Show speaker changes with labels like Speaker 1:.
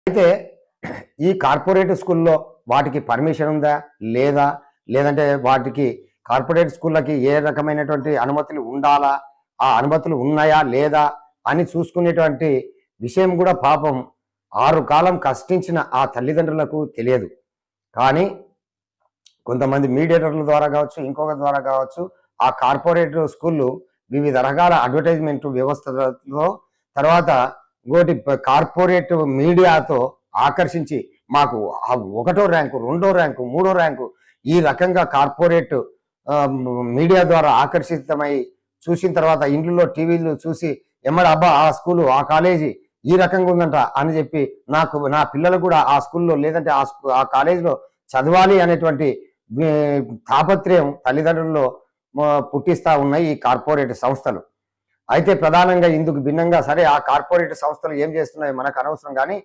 Speaker 1: అయితే ఈ కార్పొరేట్ స్కూల్లో వాటికి పర్మిషన్ ఉందా లేదా, లేదంటే వాటికి కార్పొరేట్ స్కూళ్ళకి ఏ రకమైనటువంటి అనుమతులు ఉండాలా, ఆ అనుమతులు ఉన్నాయా లేదా అని చూసుకునేటువంటి విషయం కూడా పాపం 6 కాలం కష్టించిన ఆ తల్లిదండ్రులకు తెలియదు. కానీ కొంతమంది మీడియేటర్ల ద్వారా కావచ్చు, ఇంకొక ద్వారా కావచ్చు, ఆ కార్పొరేట్ స్కూళ్ళు వివిధ రకాల అడ్వర్టైజ్మెంట్ వ్యవస్థలతో, తర్వాత ఇంకోటి కార్పొరేట్ మీడియాతో ఆకర్షించి మాకు ఒకటో ర్యాంకు, రెండో ర్యాంకు, మూడో ర్యాంకు ఈ రకంగా కార్పొరేట్ మీడియా ద్వారా ఆకర్షితమై చూసిన తర్వాత ఇండ్లలో టీవీలు చూసి ఎమ్మడ అబ్బా ఆ స్కూలు ఆ కాలేజీ ఈ రకంగా ఉందంట అని చెప్పి నా పిల్లలు కూడా ఆ స్కూల్లో లేదంటే ఆ కాలేజీలో చదవాలి అనేటువంటి తాపత్రయం తల్లిదండ్రుల్లో పుట్టిస్తా ఉన్నాయి ఈ కార్పొరేట్ సంస్థలు. అయితే ప్రధానంగా ఇందుకు భిన్నంగా సరే ఆ కార్పొరేట్ సంస్థలు ఏం చేస్తున్నాయో మనకు అనవసరం, కానీ